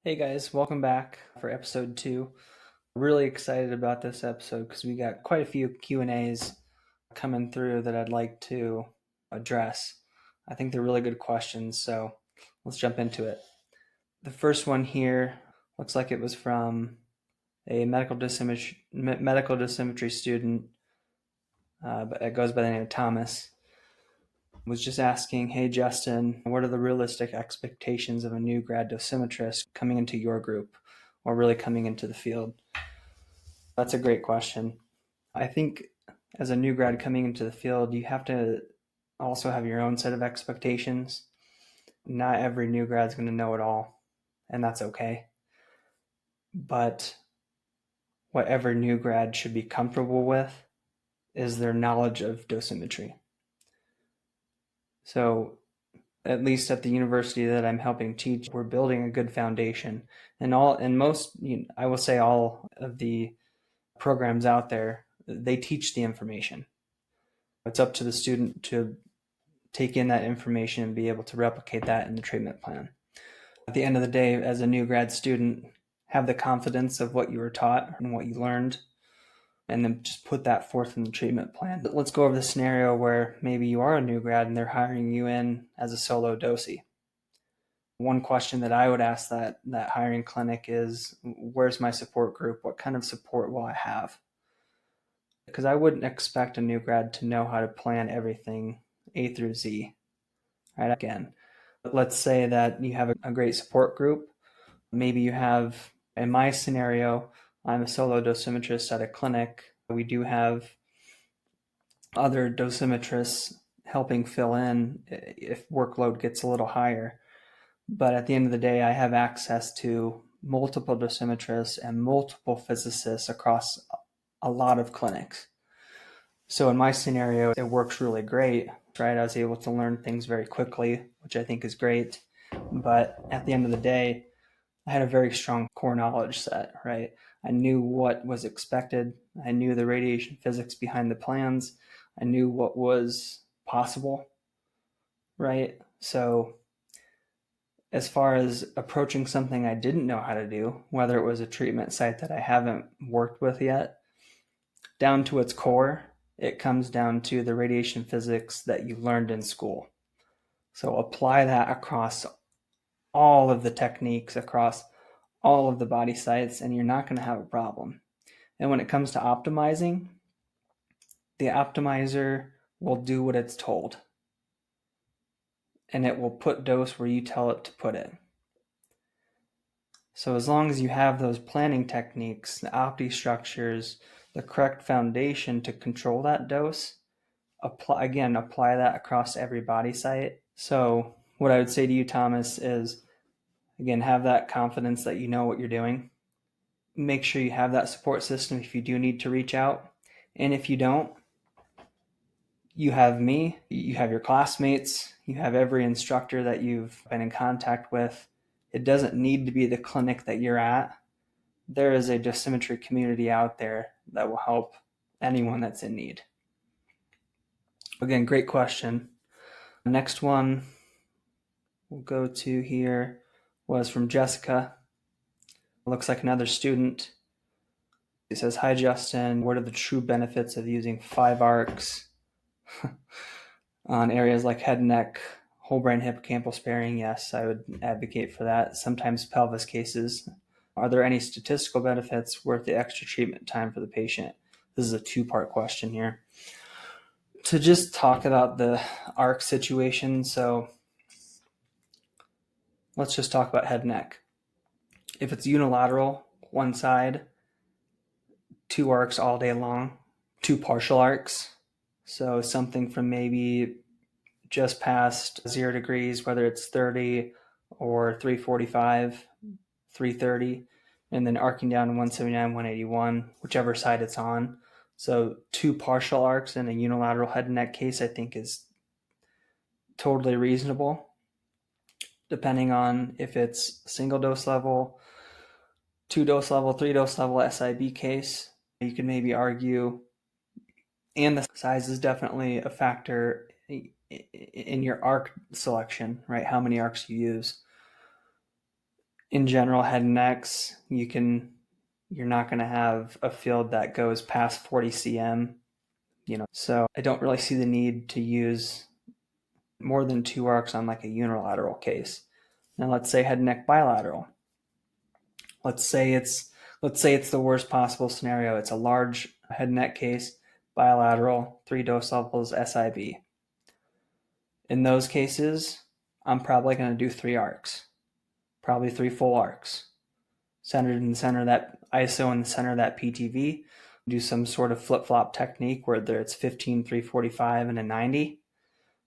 Hey guys, welcome back for episode 2. Really excited about this episode because we got quite a few Q&As coming through that I'd like to address. I think they're really good questions, so let's jump into it. The first one here looks like it was from a medical dosimetry student, but it goes by the name of Thomas. Was just asking, hey Justin, what are the realistic expectations of a new grad dosimetrist coming into your group or really coming into the field? That's a great question. I think as a new grad coming into the field, you have to also have your own set of expectations. Not every new grad is going to know it all, and that's okay. But what every new grad should be comfortable with is their knowledge of dosimetry. So at least at the university that I'm helping teach, we're building a good foundation. And I will say all of the programs out there, they teach the information. It's up to the student to take in that information and be able to replicate that in the treatment plan. At the end of the day, as a new grad student, have the confidence of what you were taught and what you learned, and then just put that forth in the treatment plan. But let's go over the scenario where maybe you are a new grad and they're hiring you in as a solo dosi. One question that I would ask that hiring clinic is, where's my support group? What kind of support will I have? Because I wouldn't expect a new grad to know how to plan everything A through Z. Right? Again, let's say that you have a great support group. Maybe you have, in my scenario, I'm a solo dosimetrist at a clinic. We do have other dosimetrists helping fill in if workload gets a little higher. But at the end of the day, I have access to multiple dosimetrists and multiple physicists across a lot of clinics. So in my scenario, it works really great, right? I was able to learn things very quickly, which I think is great. But at the end of the day, I had a very strong core knowledge set, right? I knew what was expected. I knew the radiation physics behind the plans. I knew what was possible, right? So as far as approaching something I didn't know how to do, whether it was a treatment site that I haven't worked with yet, down to its core, it comes down to the radiation physics that you learned in school. So apply that across all of the techniques, across all of the body sites, and you're not going to have a problem. And when it comes to optimizing, the optimizer will do what it's told, and it will put dose where you tell it to put it. So as long as you have those planning techniques, the opti structures, the correct foundation to control that dose, apply that across every body site. So what I would say to you, Thomas, is again, have that confidence that you know what you're doing. Make sure you have that support system if you do need to reach out. And if you don't, you have me, you have your classmates, you have every instructor that you've been in contact with. It doesn't need to be the clinic that you're at. There is a dosimetry community out there that will help anyone that's in need. Again, great question. Next one we'll go to here was from Jessica. Looks like another student. It says, hi Justin, what are the true benefits of using 5 arcs on areas like head and neck, whole brain hippocampal sparing? Yes, I would advocate for that. Sometimes pelvis cases. Are there any statistical benefits worth the extra treatment time for the patient? This is a 2-part question here. To just talk about the arc situation, so let's just talk about head and neck. If it's unilateral, one side, 2 arcs all day long, 2 partial arcs. So something from maybe just past 0 degrees, whether it's 30 or 345, 330, and then arcing down to 179, 181, whichever side it's on. So 2 partial arcs in a unilateral head and neck case, I think, is totally reasonable, depending on if it's single dose level, 2 dose level, 3 dose level SIB case. You could maybe argue, and the size is definitely a factor in your arc selection, right? How many arcs you use. In general, head and necks, you're not going to have a field that goes past 40 cm, so I don't really see the need to use more than 2 arcs on like a unilateral case. Now let's say head and neck bilateral. Let's say it's the worst possible scenario. It's a large head and neck case, bilateral, 3 dose levels, SIB. In those cases, I'm probably going to do 3 arcs, probably 3 full arcs, centered in the center of that ISO, in the center of that PTV. Do some sort of flip-flop technique where it's 15, 345, and a 90.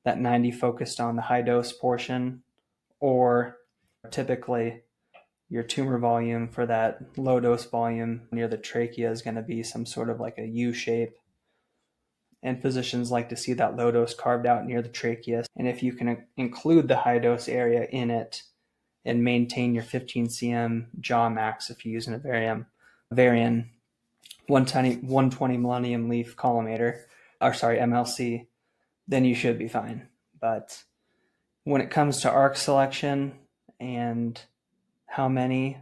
That 90 focused on the high dose portion, or typically your tumor volume for that low dose volume near the trachea is going to be some sort of like a U shape. And physicians like to see that low dose carved out near the trachea. And if you can include the high dose area in it and maintain your 15 cm jaw max, if you're using a Varian 120 Millennium Leaf collimator, MLC, then you should be fine. But when it comes to arc selection and how many,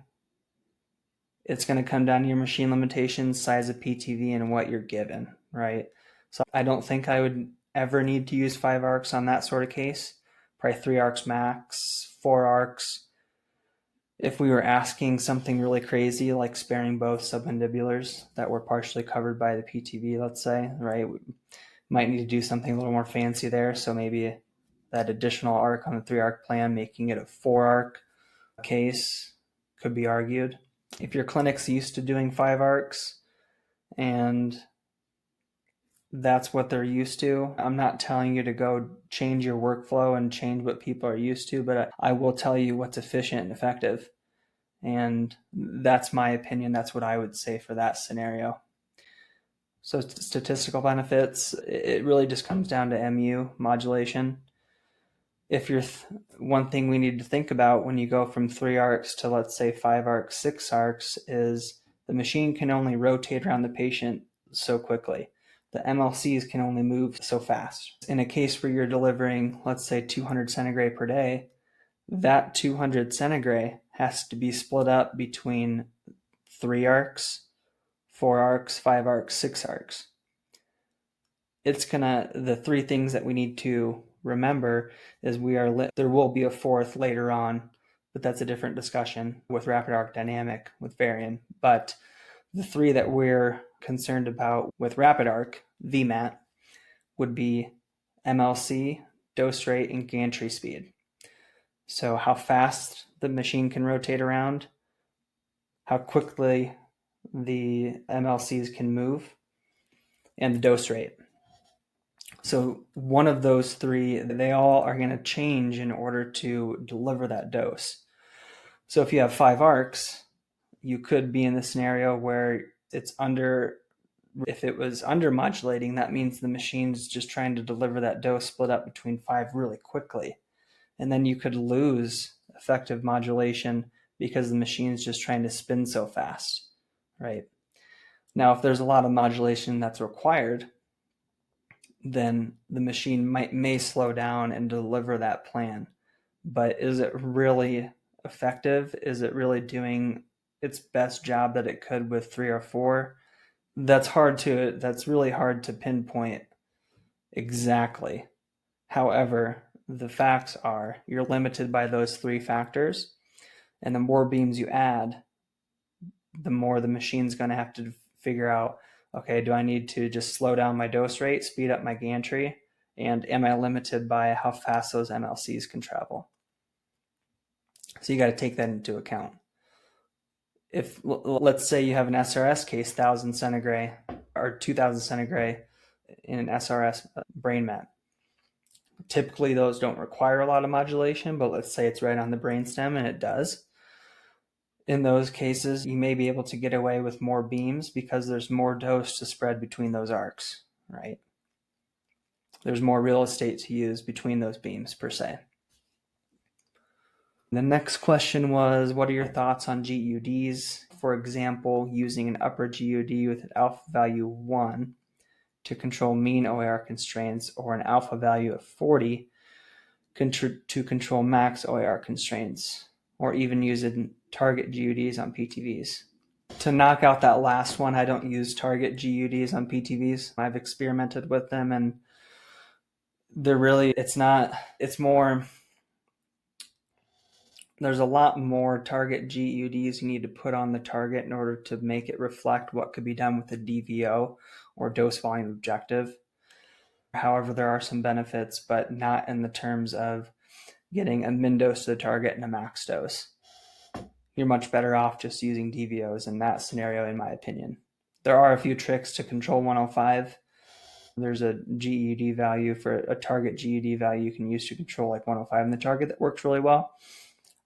it's going to come down to your machine limitations, size of PTV, and what you're given, right? So I don't think I would ever need to use 5 arcs on that sort of case. Probably 3 arcs max, 4 arcs. If we were asking something really crazy, like sparing both submandibulars that were partially covered by the PTV, let's say, right? We might need to do something a little more fancy there. So maybe that additional arc on the 3 arc plan, making it a 4 arc case, could be argued. If your clinic's used to doing 5 arcs and that's what they're used to, I'm not telling you to go change your workflow and change what people are used to, but I will tell you what's efficient and effective. And that's my opinion. That's what I would say for that scenario. So statistical benefits, it really just comes down to MU modulation. If you're one thing we need to think about when you go from 3 arcs to, let's say, 5 arcs, 6 arcs, is the machine can only rotate around the patient so quickly. The MLCs can only move so fast. In a case where you're delivering, let's say, 200 centigrade per day, that 200 centigrade has to be split up between 3 arcs, 4 arcs, 5 arcs, 6 arcs. The 3 things that we need to remember is there will be a 4th later on, but that's a different discussion with rapid arc dynamic with Varian. But the 3 that we're concerned about with rapid arc VMAT would be MLC, dose rate, and gantry speed. So how fast the machine can rotate around, how quickly the MLCs can move, and the dose rate. So one of those 3, they all are going to change in order to deliver that dose. So if you have 5 arcs, you could be in the scenario where if it was under modulating, that means the machine's just trying to deliver that dose split up between 5 really quickly. And then you could lose effective modulation because the machine's just trying to spin so fast, right? Now, if there's a lot of modulation that's required, then the machine may slow down and deliver that plan. But is it really effective? Is it really doing its best job that it could with 3 or 4? That's really hard to pinpoint exactly. However, the facts are you're limited by those 3 factors, and the more beams you add, the more the machine's going to have to figure out, okay, do I need to just slow down my dose rate, speed up my gantry, and am I limited by how fast those MLCs can travel? So you got to take that into account. If, let's say you have an SRS case, 1000 centigrade or 2000 centigrade in an SRS brain met. Typically those don't require a lot of modulation, but let's say it's right on the brainstem and it does. In those cases, you may be able to get away with more beams because there's more dose to spread between those arcs, right? There's more real estate to use between those beams per se. The next question was, what are your thoughts on GUDs? For example, using an upper GUD with an alpha value 1 to control mean OAR constraints, or an alpha value of 40 to control max OAR constraints. or even using target GUDs on PTVs. To knock out that last one, I don't use target GUDs on PTVs. I've experimented with them, and they're really, it's more, there's a lot more target GUDs you need to put on the target in order to make it reflect what could be done with a DVO or dose volume objective. However, there are some benefits, but not in the terms of getting a min dose to the target and a max dose. You're much better off just using DVOs in that scenario, in my opinion. There are a few tricks to control 105. There's a GUD value for a target GUD value you can use to control like 105 in the target that works really well.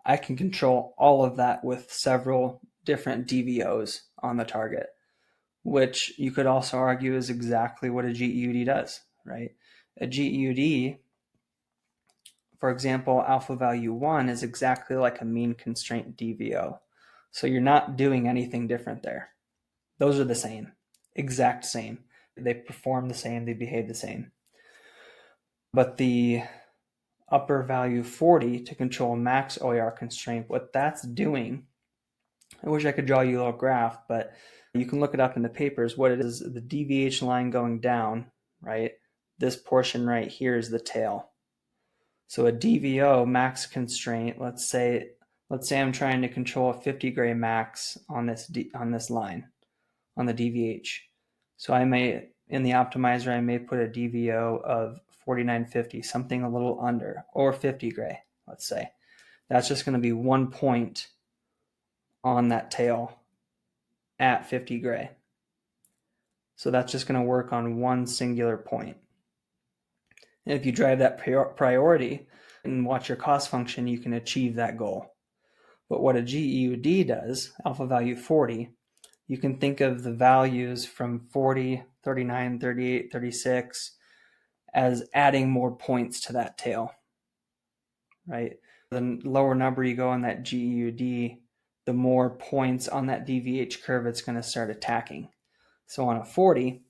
I can control all of that with several different DVOs on the target, which you could also argue is exactly what a GUD does, right? A GUD, for example, alpha value 1 is exactly like a mean constraint DVO. So you're not doing anything different there. Those are the same, exact same. They perform the same, they behave the same. But the upper value 40 to control max OER constraint, what that's doing, I wish I could draw you a little graph, but you can look it up in the papers. What it is, the DVH line going down, right? This portion right here is the tail. So a DVO max constraint, let's say I'm trying to control a 50 gray max on this line, on the DVH. So I may, in the optimizer, I may put a DVO of 4950, something a little under, or 50 gray, let's say. That's just going to be 1 point on that tail at 50 gray. So that's just going to work on one singular point. And if you drive that priority and watch your cost function, you can achieve that goal. But what a GUD does, alpha value 40, you can think of the values from 40, 39, 38, 36 as adding more points to that tail, right? The lower number you go on that GUD, the more points on that DVH curve it's going to start attacking. So on a 40,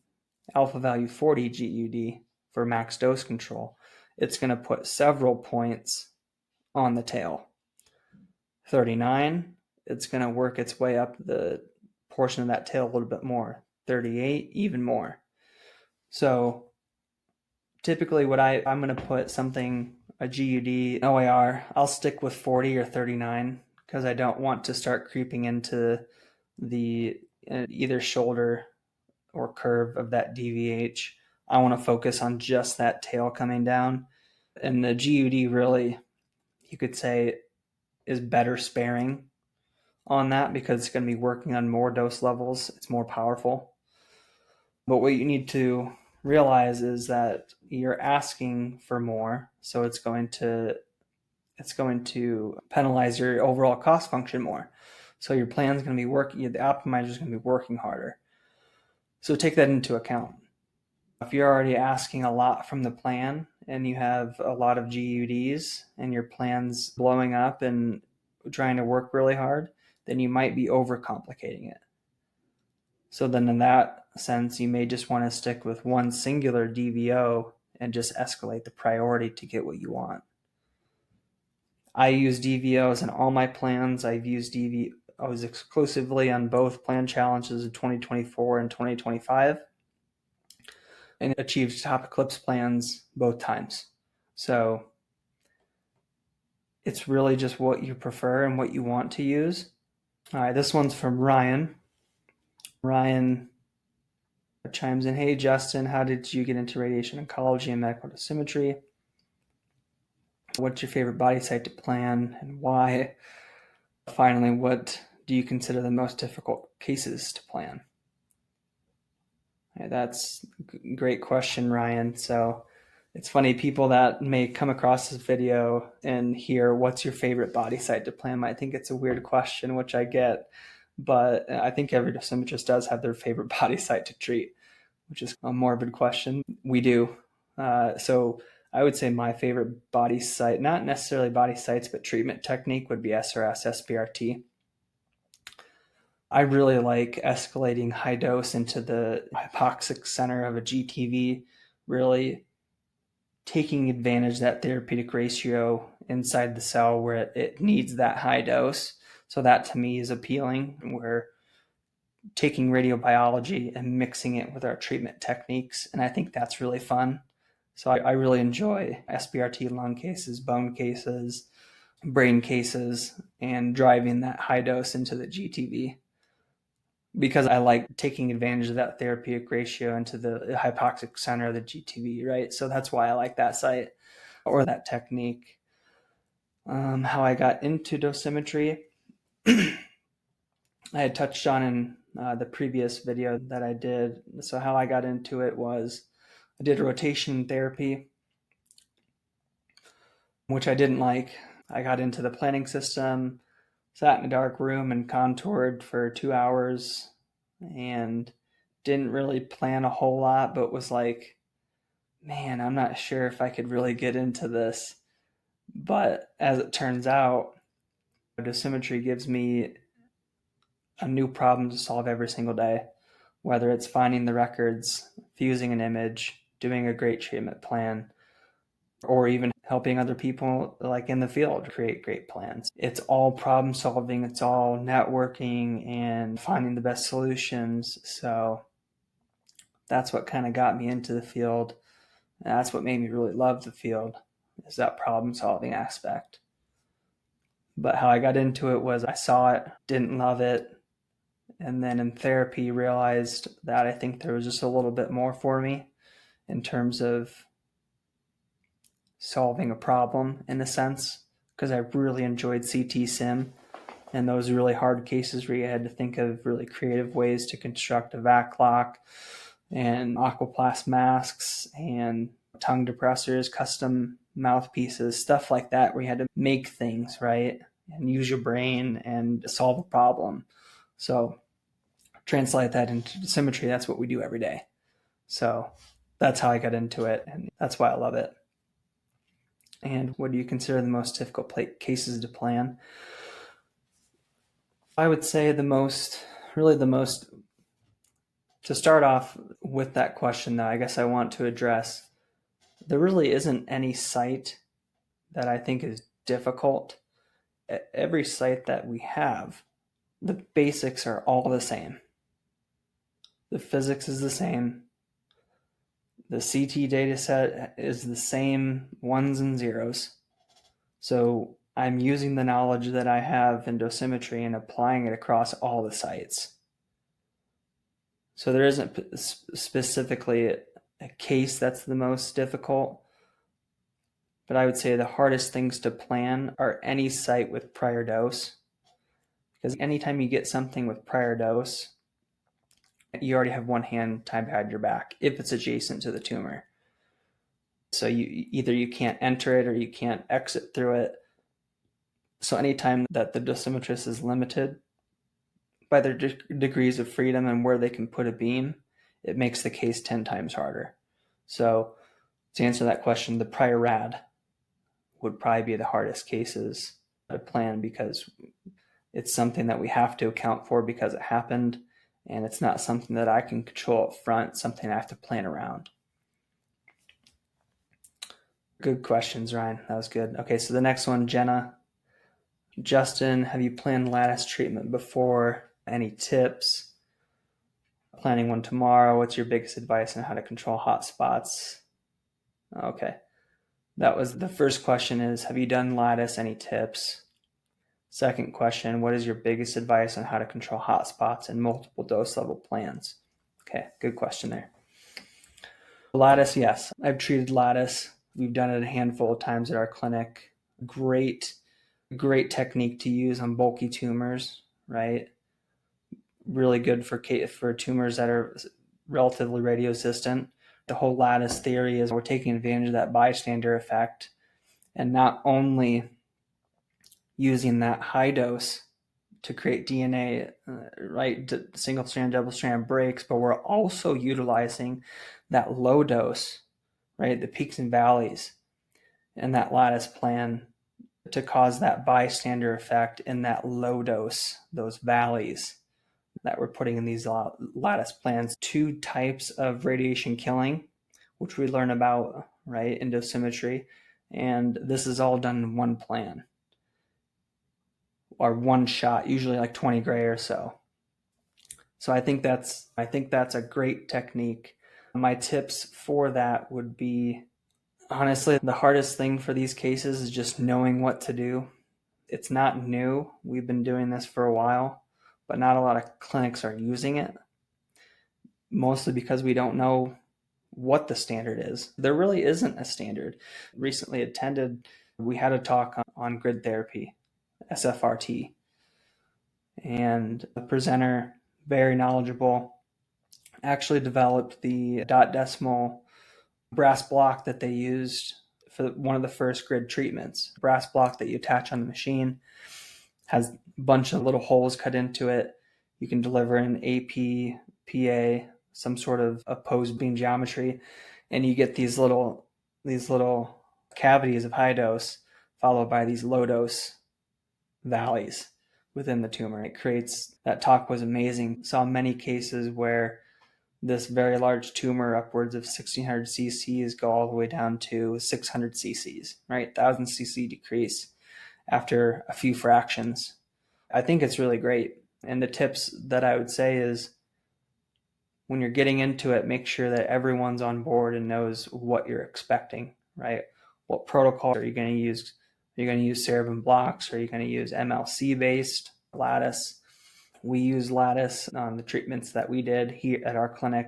alpha value 40 GUD for max dose control, it's going to put several points on the tail. 39, it's going to work its way up the portion of that tail a little bit more. 38, even more. So typically what I'm going to put something, a GUD, OAR, I'll stick with 40 or 39 because I don't want to start creeping into the either shoulder or curve of that DVH. I want to focus on just that tail coming down. And the GUD really, you could say, is better sparing on that because it's going to be working on more dose levels. It's more powerful. But what you need to realize is that you're asking for more, so it's going to penalize your overall cost function more. So your plan's going to be working, the optimizer is going to be working harder. So take that into account. If you're already asking a lot from the plan and you have a lot of GUDs and your plan's blowing up and trying to work really hard, then you might be overcomplicating it. So then in that sense, you may just want to stick with one singular DVO and just escalate the priority to get what you want. I use DVOs in all my plans. I've used DVOs exclusively on both plan challenges in 2024 and 2025 and achieved top eclipse plans both times. So it's really just what you prefer and what you want to use. All right, this one's from Ryan. Ryan chimes in, hey, Justin, how did you get into radiation oncology and medical dosimetry? What's your favorite body site to plan and why? Finally, what do you consider the most difficult cases to plan? That's a great question, Ryan. So it's funny, people that may come across this video and hear what's your favorite body site to plan might think it's a weird question, which I get, but I think every dosimetrist does have their favorite body site to treat, which is a morbid question. We do. So I would say my favorite body site, not necessarily body sites, but treatment technique would be SRS, SBRT. I really like escalating high dose into the hypoxic center of a GTV, really taking advantage of that therapeutic ratio inside the cell where it needs that high dose. So that to me is appealing. We're taking radiobiology and mixing it with our treatment techniques, and I think that's really fun. So I really enjoy SBRT lung cases, bone cases, brain cases, and driving that high dose into the GTV, because I like taking advantage of that therapeutic ratio into the hypoxic center of the GTV, right? So that's why I like that site or that technique. How I got into dosimetry, I had touched on in the previous video that I did. So how I got into it was I did rotation therapy, which I didn't like. I got into the planning system, sat in a dark room and contoured for 2 hours and didn't really plan a whole lot, but was like, man, I'm not sure if I could really get into this. But as it turns out, dosimetry gives me a new problem to solve every single day, whether it's finding the records, fusing an image, doing a great treatment plan, or even helping other people like in the field create great plans. It's all problem solving, it's all networking and finding the best solutions. So that's what kind of got me into the field. And that's what made me really love the field, is that problem solving aspect. But how I got into it was I saw it, didn't love it, and then in therapy realized that I think there was just a little bit more for me in terms of solving a problem, in a sense, because I really enjoyed CT Sim and those really hard cases where you had to think of really creative ways to construct a vac lock and aquaplast masks and tongue depressors, custom mouthpieces, stuff like that, where you had to make things, right? And use your brain and solve a problem. So translate that into dosimetry, that's what we do every day. So that's how I got into it, and that's why I love it. And what do you consider the most difficult cases to plan? I would say to start off with that question, though, I guess I want to address, there really isn't any site that I think is difficult. Every site that we have, the basics are all the same. The physics is the same. The CT data set is the same ones and zeros. So I'm using the knowledge that I have in dosimetry and applying it across all the sites. So there isn't specifically a case that's the most difficult, but I would say the hardest things to plan are any site with prior dose, because anytime you get something with prior dose, you already have one hand tied behind your back if it's adjacent to the tumor. So you can't enter it or you can't exit through it. So anytime that the dosimetrist is limited by their degrees of freedom and where they can put a beam, it makes the case 10 times harder. So to answer that question, the prior rad would probably be the hardest cases to plan, because it's something that we have to account for because it happened, and it's not something that I can control up front, something I have to plan around. Good questions, Ryan. That was good. Okay, so the next one, Jenna. Justin, have you planned lattice treatment before? Any tips? Planning one tomorrow. What's your biggest advice on how to control hot spots? Okay. That was the first question, is have you done lattice? Any tips? Second question, what is your biggest advice on how to control hot spots in multiple dose level plans? Okay, good question there. Lattice, yes. I've treated lattice. We've done it a handful of times at our clinic. Great technique to use on bulky tumors, right? Really good for tumors that are relatively radiosistant. The whole lattice theory is we're taking advantage of that bystander effect, and not only using that high dose to create DNA, right, single strand, double strand breaks, but we're also utilizing that low dose, right, the peaks and valleys in that lattice plan to cause that bystander effect in that low dose, those valleys that we're putting in these lattice plans. 2 types of radiation killing, which we learn about, right, in dosimetry, And this is all done in one plan or one shot, usually like 20 gray or so. So I think that's a great technique. My tips for that would be, honestly, the hardest thing for these cases is just knowing what to do. It's not new. We've been doing this for a while, but not a lot of clinics are using it, mostly because we don't know what the standard is. There really isn't a standard. Recently we had a talk on grid therapy, SFRT, and the presenter, very knowledgeable, actually developed the dot decimal brass block that they used for one of the first grid treatments. Brass block that you attach on the machine, has a bunch of little holes cut into it. You can deliver an AP, PA, some sort of opposed beam geometry, and you get these little cavities of high dose followed by these low dose valleys within the tumor. It creates, that talk was amazing. Saw many cases where this very large tumor, upwards of 1600 cc's, go all the way down to 600 cc's, right? 1000 cc decrease after a few fractions. I think it's really great. And the tips that I would say is, when you're getting into it, make sure that everyone's on board and knows what you're expecting, right? What protocol are you going to use? Are you going to use cerebrum blocks? Or are you going to use MLC-based lattice? We use lattice on the treatments that we did here at our clinic.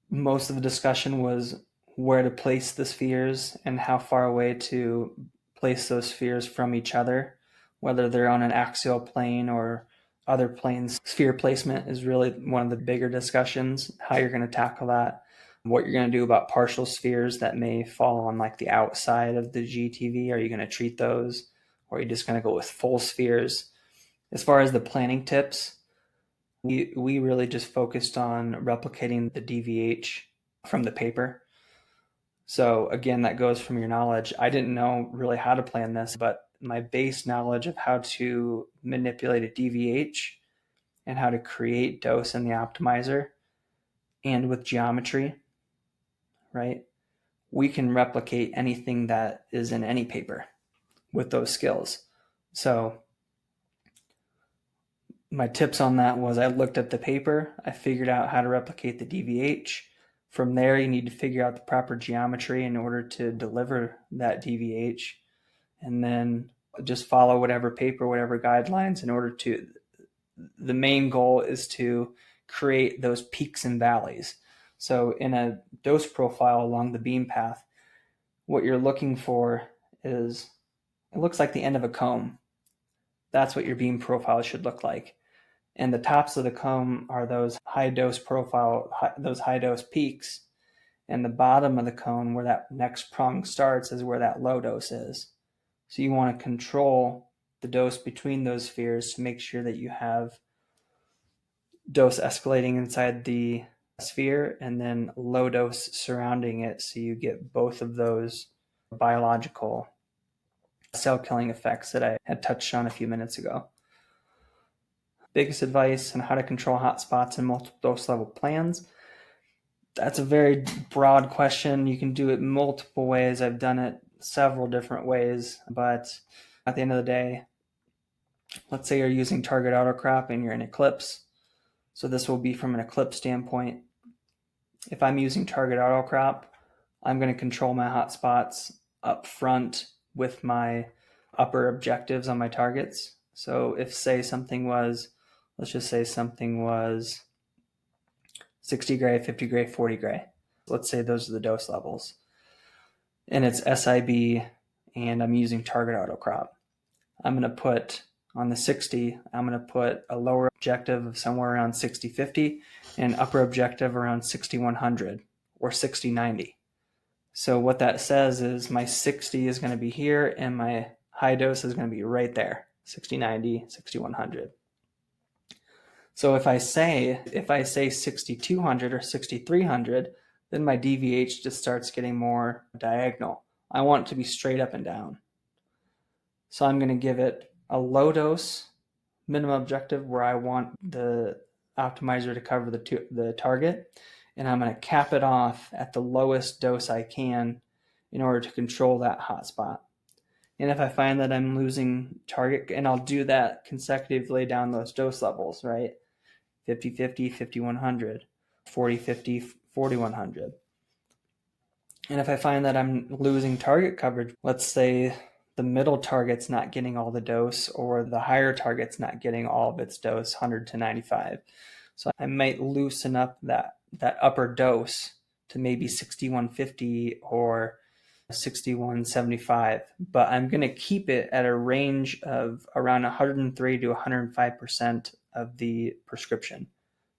Most of the discussion was where to place the spheres and how far away to place those spheres from each other, whether they're on an axial plane or other planes. Sphere placement is really one of the bigger discussions, how you're going to tackle that, what you're going to do about partial spheres that may fall on like the outside of the GTV. Are you going to treat those, or are you just going to go with full spheres? As far as the planning tips, we really just focused on replicating the DVH from the paper. So again, that goes from your knowledge. I didn't know really how to plan this, but my base knowledge of how to manipulate a DVH and how to create dose in the optimizer and with geometry, right? We can replicate anything that is in any paper with those skills. So my tips on that was, I looked at the paper, I figured out how to replicate the DVH. From there, you need to figure out the proper geometry in order to deliver that DVH, and then just follow whatever paper, whatever guidelines in order to, the main goal is to create those peaks and valleys. So in a dose profile along the beam path, what you're looking for is, it looks like the end of a comb. That's what your beam profile should look like. And the tops of the comb are those high dose those high dose peaks. And the bottom of the cone, where that next prong starts, is where that low dose is. So you want to control the dose between those spheres to make sure that you have dose escalating inside the sphere and then low dose surrounding it, so you get both of those biological cell killing effects that I had touched on a few minutes ago. Biggest advice on how to control hotspots in multiple dose level plans. That's a very broad question. You can do it multiple ways. I've done it several different ways, but at the end of the day, let's say you're using target autocrop and you're in eclipse. So this will be from an eclipse standpoint. If I'm using target autocrop, I'm going to control my hotspots up front with my upper objectives on my targets. So if, say, something was, let's just say something was 60 gray, 50 gray, 40 gray. Let's say those are the dose levels. And it's SIB and I'm using target autocrop. I'm going to put on the 60, I'm going to put a lower objective of somewhere around 60-50 and upper objective around 60-100 or 60-90. So what that says is my 60 is going to be here and my high dose is going to be right there, 60-90, 60-100. So if I say 6200 or 6300, then my DVH just starts getting more diagonal. I want it to be straight up and down. So I'm going to give it a low dose minimum objective where I want the optimizer to cover the target, and I'm going to cap it off at the lowest dose I can in order to control that hotspot. And if I find that I'm losing target, and I'll do that consecutively down those dose levels, right? 50-50, 50-100, 40-50, 40-100. And if I find that I'm losing target coverage, let's say the middle target's not getting all the dose, or the higher target's not getting all of its dose, 100 to 95. So I might loosen up that upper dose to maybe 6150 or 6175, but I'm going to keep it at a range of around 103 to 105% of the prescription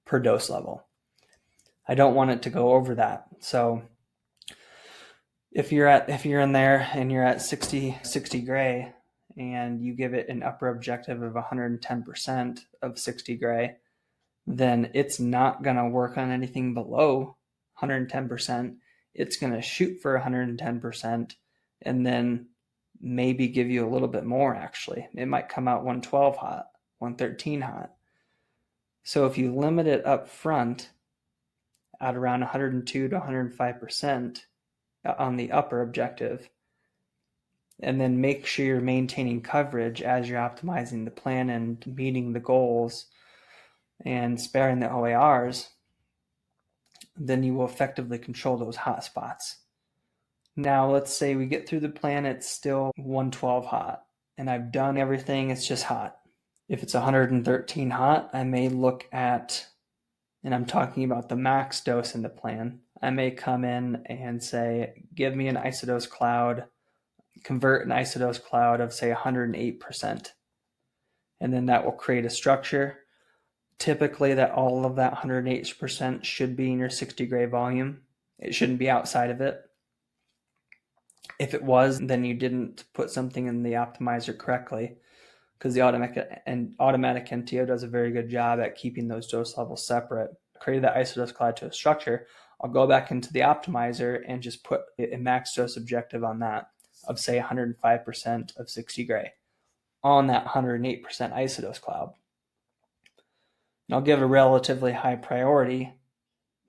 per dose level. I don't want it to go over that. So if you're in there and you're at 60 gray and you give it an upper objective of 110% of 60 gray, then it's not going to work on anything below 110%. It's going to shoot for 110% and then maybe give you a little bit more. Actually, it might come out 112 hot, 113 hot. So if you limit it up front at around 102 to 105% on the upper objective, and then make sure you're maintaining coverage as you're optimizing the plan and meeting the goals and sparing the OARs, then you will effectively control those hot spots. Now, let's say we get through the plan, it's still 112 hot, and I've done everything, it's just hot. If it's 113 hot, I may look at, and I'm talking about the max dose in the plan, I may come in and say, give me an isodose cloud, convert an isodose cloud of, say, 108%. And then that will create a structure. Typically, that all of that 108% should be in your 60 gray volume. It shouldn't be outside of it. If it was, then you didn't put something in the optimizer correctly, because the automatic NTO does a very good job at keeping those dose levels separate. Created that isodose cloud to a structure. I'll go back into the optimizer and just put a max dose objective on that of, say, 105% of 60 gray on that 108% isodose cloud. And I'll give a relatively high priority,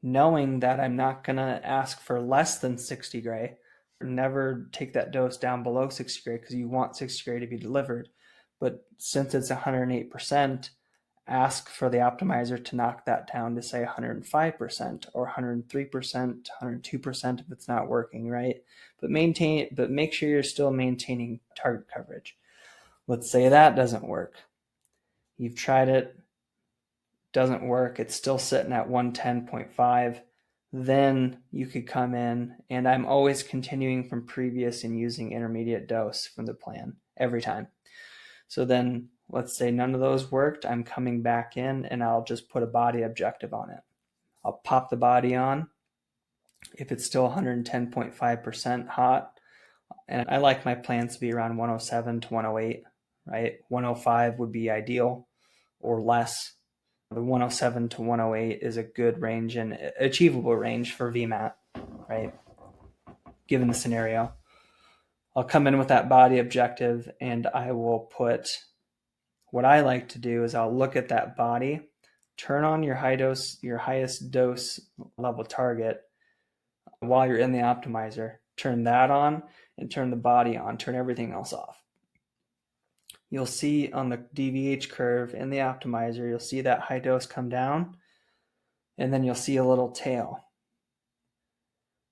knowing that I'm not going to ask for less than 60 gray. Never take that dose down below 60 gray because you want 60 gray to be delivered. But since it's 108%, ask for the optimizer to knock that down to, say, 105% or 103%, 102% if it's not working, right? But make sure you're still maintaining target coverage. Let's say that doesn't work. You've tried it, doesn't work, it's still sitting at 110.5. Then you could come in, and I'm always continuing from previous and using intermediate dose from the plan every time. So then let's say none of those worked. I'm coming back in and I'll just put a body objective on it. I'll pop the body on. If it's still 110.5% hot, and I like my plans to be around 107 to 108, right? 105 would be ideal or less. The 107 to 108 is a good range and achievable range for VMAT, right? Given the scenario. I'll come in with that body objective and I will put, what I like to do is I'll look at that body, turn on your highest dose level target while you're in the optimizer, turn that on and turn the body on, turn everything else off. You'll see on the DVH curve in the optimizer, you'll see that high dose come down, and then you'll see a little tail.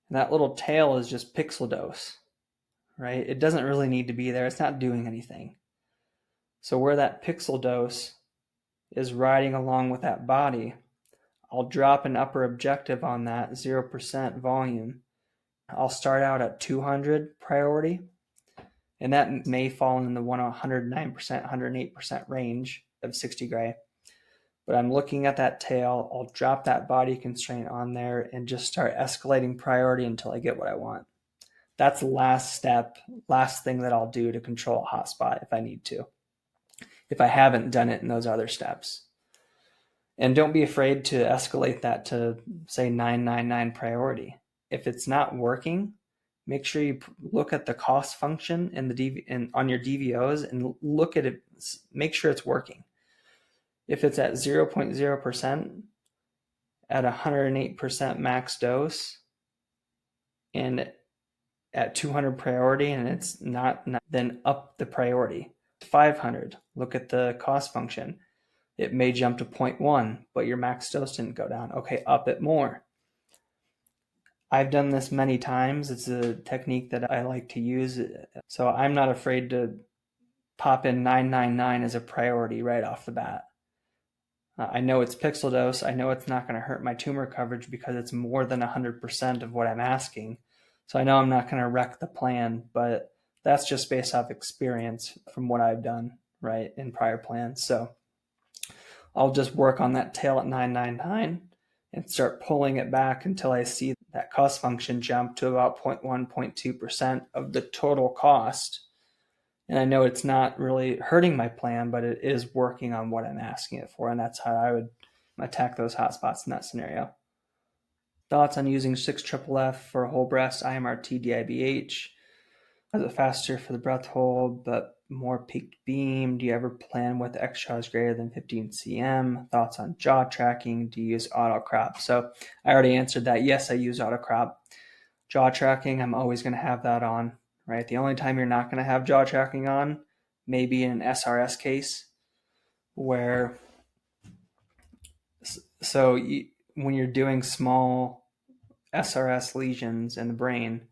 And that little tail is just pixel dose, right? It doesn't really need to be there. It's not doing anything. So where that pixel dose is riding along with that body, I'll drop an upper objective on that 0% volume. I'll start out at 200 priority, and that may fall in the 109%, 108% range of 60 gray. But I'm looking at that tail, I'll drop that body constraint on there and just start escalating priority until I get what I want. That's the last step, last thing that I'll do to control a hotspot if I need to, if I haven't done it in those other steps. And don't be afraid to escalate that to, say, 999 priority. If it's not working, make sure you look at the cost function in on your DVOs and look at it, make sure it's working. If it's at 0.0% at 108% max dose, and at 200 priority and it's not, then up the priority. 500, look at the cost function. It may jump to 0.1, but your max dose didn't go down. Okay, up it more. I've done this many times. It's a technique that I like to use. So I'm not afraid to pop in 999 as a priority right off the bat. I know it's pixel dose. I know it's not going to hurt my tumor coverage because it's more than 100% of what I'm asking. So I know I'm not going to wreck the plan, but that's just based off experience from what I've done, right, in prior plans. So I'll just work on that tail at 999 and start pulling it back until I see that cost function jump to about 0.1, 0.2% of the total cost. And I know it's not really hurting my plan, but it is working on what I'm asking it for. And that's how I would attack those hotspots in that scenario. Thoughts on using 6FFF for whole breast IMRT DIBH? Is it faster for the breath hold, but more peaked beam? Do you ever plan with X jaws greater than 15 cm? Thoughts on jaw tracking? Do you use auto crop? So I already answered that. Yes, I use auto crop. Jaw tracking, I'm always going to have that on, right? The only time you're not going to have jaw tracking on, maybe in an SRS case, where, so when you're doing small SRS lesions in the brain,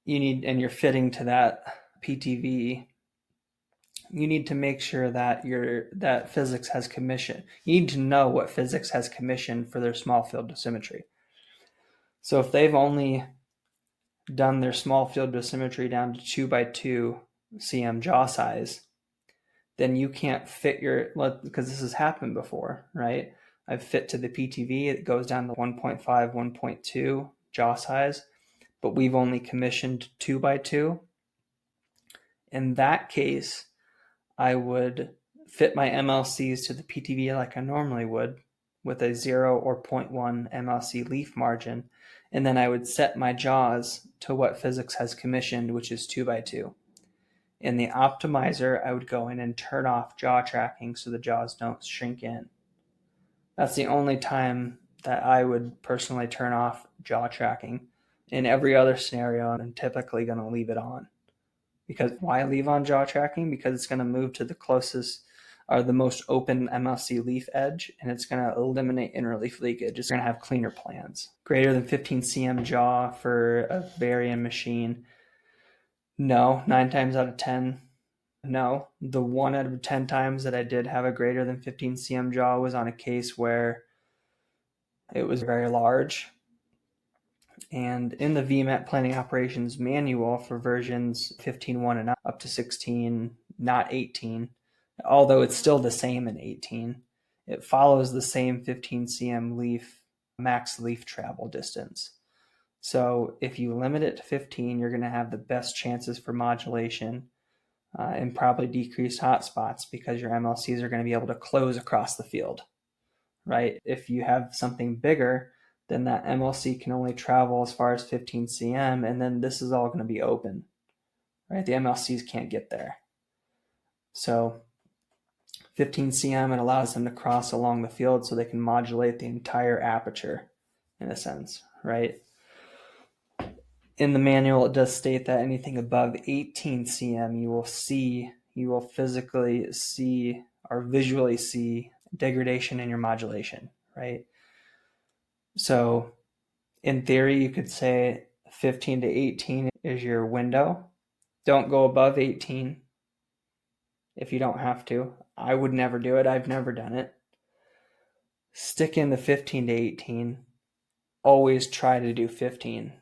you need, and you're fitting to that PTV, you need to make sure that that physics has commission. You need to know what physics has commissioned for their small field dosimetry. So if they've only done their small field dosimetry down to 2x2 cm jaw size, then you can't fit your, because this has happened before, right? I've fit to the PTV, it goes down to 1.5, 1.2 jaw size, but we've only commissioned 2x2. In that case, I would fit my MLCs to the PTV like I normally would, with a 0 or 0.1 MLC leaf margin, and then I would set my jaws to what physics has commissioned, which is 2x2. In the optimizer, I would go in and turn off jaw tracking so the jaws don't shrink in. That's the only time that I would personally turn off jaw tracking. In every other scenario, I'm typically going to leave it on. Because why leave on jaw tracking? Because it's going to move to the closest or the most open MLC leaf edge, and it's going to eliminate interleaf leakage. It's going to have cleaner plans. Greater than 15 cm jaw for a Varian machine. No, 9 times out of 10. No, the 1 out of 10 times that I did have a greater than 15 cm jaw was on a case where it was very large. And in the VMAT planning operations manual for versions 15.1 and up to 16, not 18, although it's still the same in 18, it follows the same 15 cm leaf, max leaf travel distance. So if you limit it to 15, you're going to have the best chances for modulation and probably decreased hotspots because your MLCs are going to be able to close across the field, right? If you have something bigger, then that MLC can only travel as far as 15 cm, and then this is all going to be open, right? The MLCs can't get there. So 15 cm, it allows them to cross along the field so they can modulate the entire aperture in a sense, right? In the manual, it does state that anything above 18 cm, you will physically see or visually see degradation in your modulation, right? So in theory, you could say 15 to 18 is your window. Don't go above 18 if you don't have to. I would never do it. I've never done it. Stick in the 15 to 18. Always try to do 15.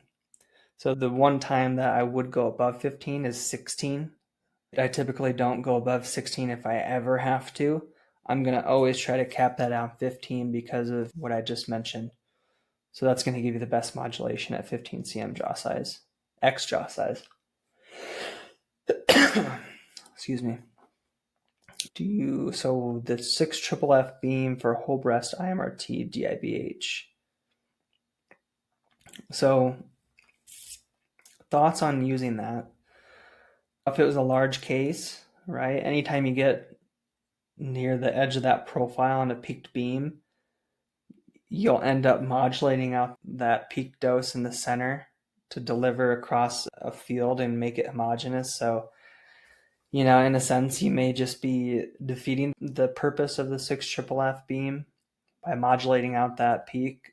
So the one time that I would go above 15 is 16. I typically don't go above 16 if I ever have to. I'm going to always try to cap that out 15 because of what I just mentioned. So that's going to give you the best modulation at 15 cm jaw size, X jaw size. Excuse me. So the 6FFF beam for whole breast IMRT DIBH. So thoughts on using that? If it was a large case, right? Anytime you get near the edge of that profile on a peaked beam, you'll end up modulating out that peak dose in the center to deliver across a field and make it homogeneous. So, in a sense, you may just be defeating the purpose of the 6FFF beam by modulating out that peak.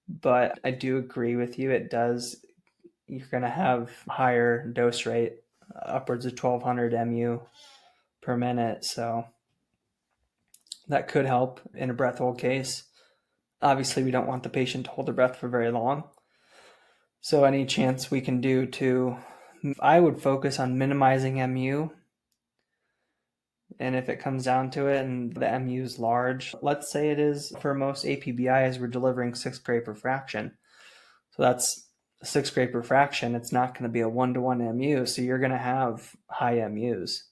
But I do agree with you. You're going to have higher dose rate, upwards of 1200 MU per minute. So that could help in a breath hold case. Obviously, we don't want the patient to hold their breath for very long. So any chance we can do I would focus on minimizing MU. And if it comes down to it and the MU is large, let's say it is for most APBIs, we're delivering 6 gray per fraction. So that's 6 gray per fraction. It's not going to be a 1-to-1 MU. So you're going to have high MUs.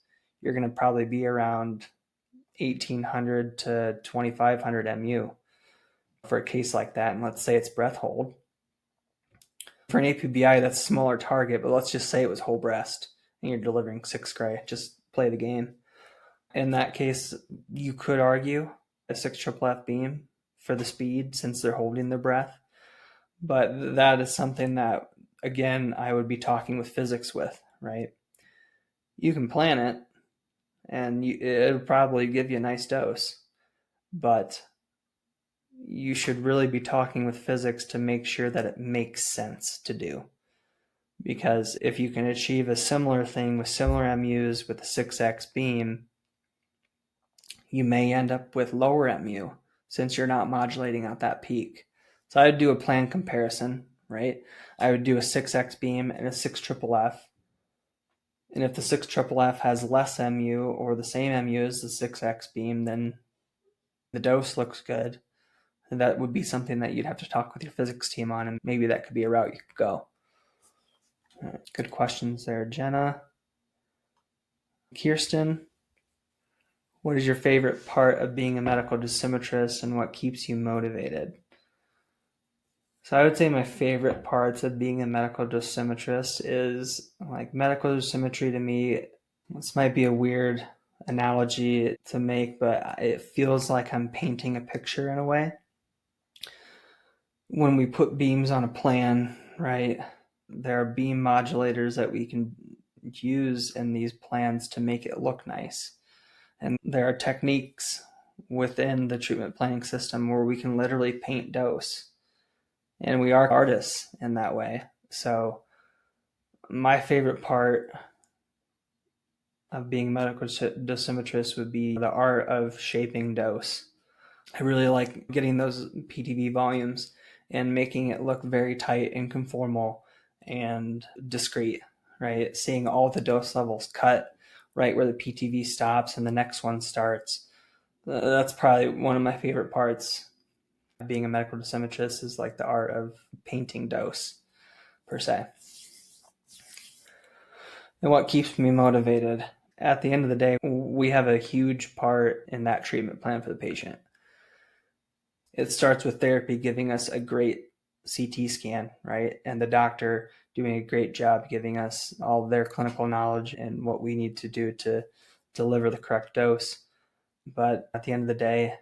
You're going to probably be around 1800 to 2500 MU for a case like that. And let's say it's breath hold. For an APBI, that's a smaller target, but let's just say it was whole breast and you're delivering 6 gray. Just play the game. In that case, you could argue a 6FFF beam for the speed since they're holding their breath. But that is something that, again, I would be talking with physics with, right? You can plan it, and it'll probably give you a nice dose. But you should really be talking with physics to make sure that it makes sense to do. Because if you can achieve a similar thing with similar MUs with a 6X beam, you may end up with lower MU since you're not modulating out that peak. So I would do a plan comparison, right? I would do a 6X beam and a 6FFF. And if the 6FFF has less MU or the same MU as the 6X beam, then the dose looks good. And that would be something that you'd have to talk with your physics team on, and maybe that could be a route you could go. Good questions there, Jenna. Kirsten, what is your favorite part of being a medical dosimetrist and what keeps you motivated? So I would say my favorite parts of being a medical dosimetrist is like medical dosimetry to me. This might be a weird analogy to make, but it feels like I'm painting a picture in a way. When we put beams on a plan, right, there are beam modulators that we can use in these plans to make it look nice. And there are techniques within the treatment planning system where we can literally paint dose. And we are artists in that way. So my favorite part of being a medical dosimetrist would be the art of shaping dose. I really like getting those PTV volumes and making it look very tight and conformal and discrete, right? Seeing all the dose levels cut right where the PTV stops and the next one starts. That's probably one of my favorite parts of being a medical dosimetrist, is like the art of painting dose per se. And what keeps me motivated? At the end of the day, we have a huge part in that treatment plan for the patient. It starts with therapy giving us a great CT scan, right? And the doctor doing a great job giving us all their clinical knowledge and what we need to do to deliver the correct dose. But at the end of the day,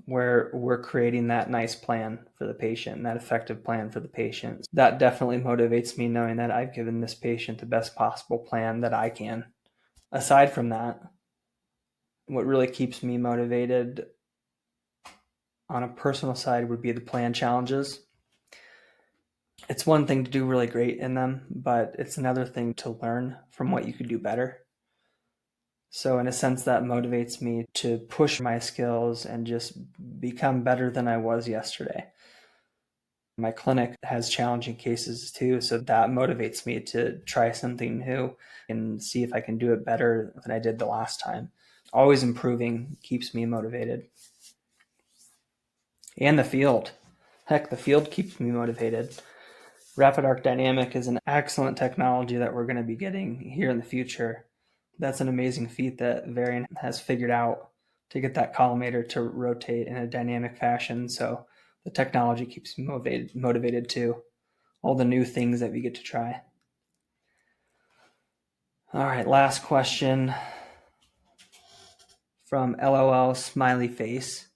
we're creating that nice plan for the patient, that effective plan for the patient. That definitely motivates me, knowing that I've given this patient the best possible plan that I can. Aside from that, what really keeps me motivated on a personal side would be the plan challenges. It's one thing to do really great in them, but it's another thing to learn from what you could do better. So in a sense, that motivates me to push my skills and just become better than I was yesterday. My clinic has challenging cases too, so that motivates me to try something new and see if I can do it better than I did the last time. Always improving keeps me motivated. And the field. Heck, the field keeps me motivated. Rapid arc dynamic is an excellent technology that we're going to be getting here in the future. That's an amazing feat that Varian has figured out to get that collimator to rotate in a dynamic fashion. So the technology keeps me motivated too. All the new things that we get to try. All right, last question from LOL Smiley Face.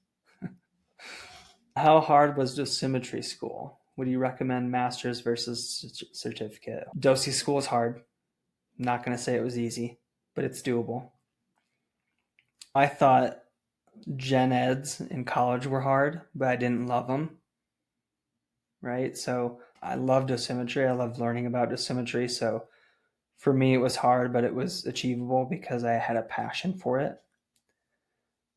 How hard was dosimetry school? Would you recommend master's versus certificate? Dosi school is hard. I'm not going to say it was easy, but it's doable. I thought gen eds in college were hard, but I didn't love them. Right? So I love dosimetry. I love learning about dosimetry. So for me, it was hard, but it was achievable because I had a passion for it.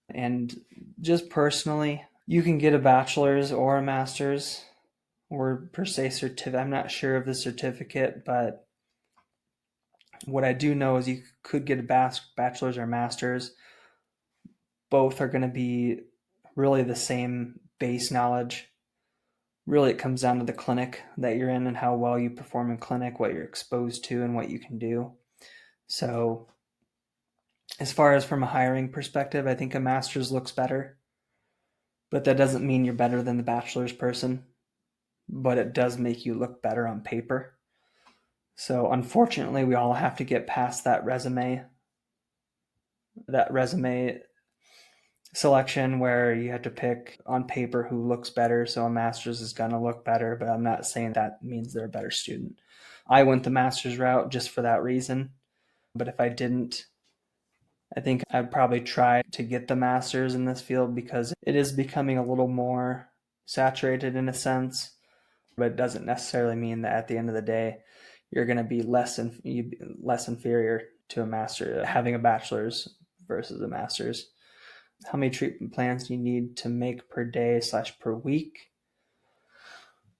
And just personally, you can get a bachelor's or a master's or per se certificate. I'm not sure of the certificate, but what I do know is you could get a bachelor's or master's. Both are going to be really the same base knowledge. Really, it comes down to the clinic that you're in and how well you perform in clinic, what you're exposed to, and what you can do. So as far as from a hiring perspective, I think a master's looks better, but that doesn't mean you're better than the bachelor's person, but it does make you look better on paper. So unfortunately, we all have to get past that resume selection where you have to pick on paper who looks better. So a master's is going to look better, but I'm not saying that means they're a better student. I went the master's route just for that reason. But if I didn't, I think I'd probably try to get the master's in this field because it is becoming a little more saturated in a sense, but it doesn't necessarily mean that at the end of the day, you're going to be less inferior to a master having a bachelor's versus a master's. How many treatment plans do you need to make per day / per week?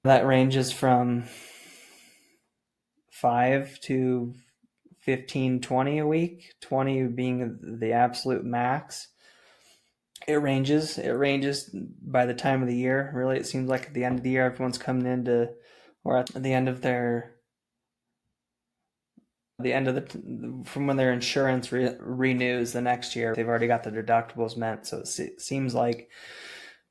That ranges from 5 to 15, 20 a week, 20 being the absolute max. It ranges by the time of the year. Really, it seems like at the end of the year, everyone's coming into, or at the end of from when their insurance renews the next year, they've already got the deductibles met. So it seems like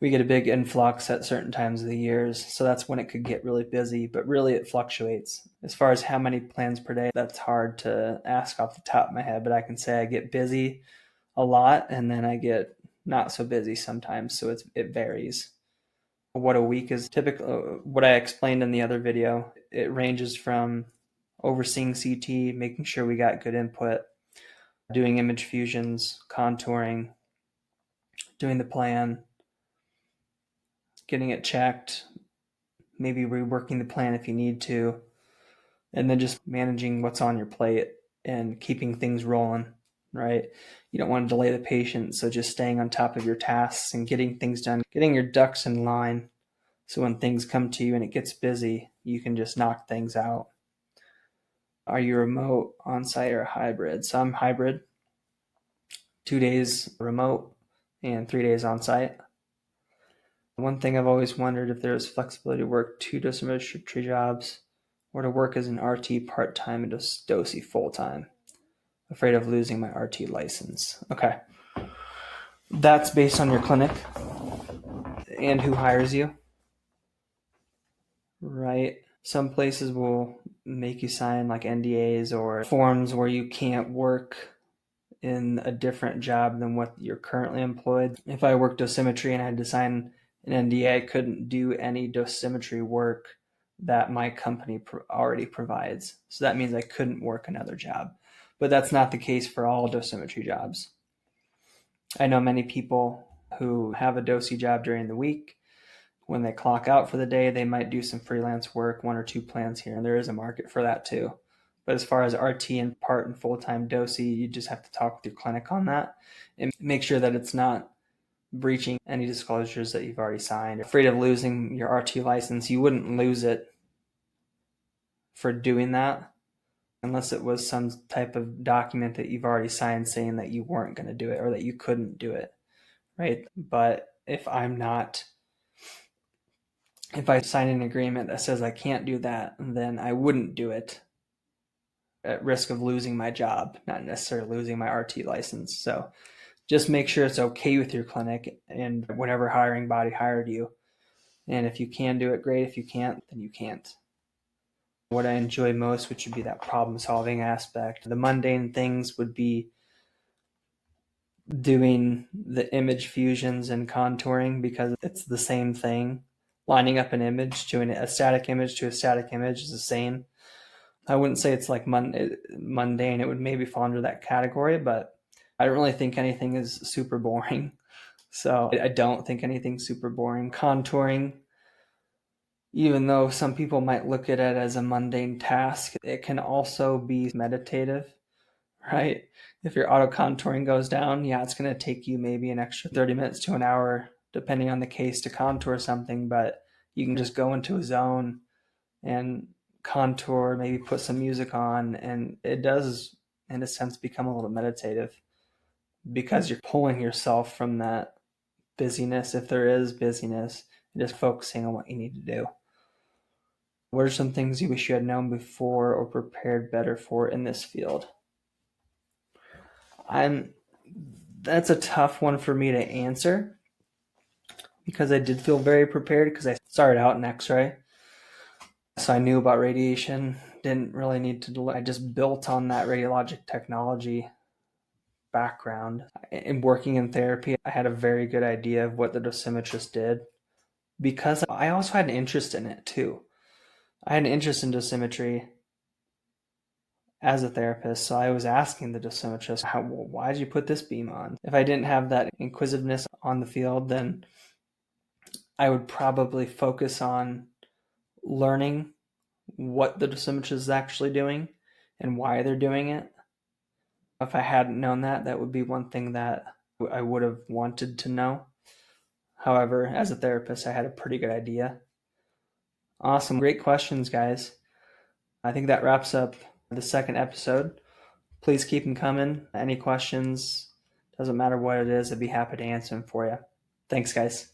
we get a big influx at certain times of the years. So that's when it could get really busy, but really it fluctuates. As far as how many plans per day, that's hard to ask off the top of my head, but I can say I get busy a lot and then I get not so busy sometimes. So it varies. What a week is typical, what I explained in the other video, it ranges from overseeing CT, making sure we got good input, doing image fusions, contouring, doing the plan, getting it checked, maybe reworking the plan if you need to, and then just managing what's on your plate and keeping things rolling, right? You don't want to delay the patient, so just staying on top of your tasks and getting things done, getting your ducks in line, so when things come to you and it gets busy, you can just knock things out. Are you remote, on-site, or hybrid? So I'm hybrid, 2 days remote and 3 days on-site. One thing I've always wondered if there was flexibility to work 2 dosimetry jobs or to work as an RT part-time and dosi full-time. Afraid of losing my RT license. Okay. That's based on your clinic and who hires you, right? Some places will make you sign like NDAs or forms where you can't work in a different job than what you're currently employed. If I worked dosimetry and I had to sign an NDA, I couldn't do any dosimetry work that my company already provides. So that means I couldn't work another job. But that's not the case for all dosimetry jobs. I know many people who have a dosi job during the week. When they clock out for the day, they might do some freelance work, 1 or 2 plans here, and there is a market for that too. But as far as RT and part and full-time dosi, you just have to talk with your clinic on that and make sure that it's not breaching any disclosures that you've already signed. Afraid of losing your RT license, you wouldn't lose it for doing that unless it was some type of document that you've already signed saying that you weren't going to do it or that you couldn't do it, right? But if I sign an agreement that says I can't do that, then I wouldn't do it at risk of losing my job, not necessarily losing my RT license. So just make sure it's okay with your clinic and whatever hiring body hired you. And if you can do it, great. If you can't, then you can't. What I enjoy most, which would be that problem-solving aspect. The mundane things would be doing the image fusions and contouring because it's the same thing. lining up an image to a static image to a static image is the same. I wouldn't say it's like mundane. It would maybe fall under that category, but I don't really think anything is super boring. So I don't think anything's super boring. Contouring, even though some people might look at it as a mundane task, it can also be meditative, right? If your auto contouring goes down, yeah, it's going to take you maybe an extra 30 minutes to an hour, depending on the case, to contour something, but you can just go into a zone and contour, maybe put some music on, and it does, in a sense, become a little meditative because you're pulling yourself from that busyness, if there is busyness, and just focusing on what you need to do. What are some things you wish you had known before or prepared better for in this field? That's a tough one for me to answer because I did feel very prepared because I started out in X-ray. So I knew about radiation, didn't really need to, I just built on that radiologic technology background. In working in therapy, I had a very good idea of what the dosimetrist did because I also had an interest in it too. I had an interest in dosimetry as a therapist, so I was asking the dosimetrist, why did you put this beam on? If I didn't have that inquisitiveness on the field, then I would probably focus on learning what the dosimetrist is actually doing and why they're doing it. If I hadn't known that, that would be one thing that I would have wanted to know. However, as a therapist, I had a pretty good idea. Awesome. Great questions, guys. I think that wraps up the second episode. Please keep them coming. Any questions, doesn't matter what it is, I'd be happy to answer them for you. Thanks, guys.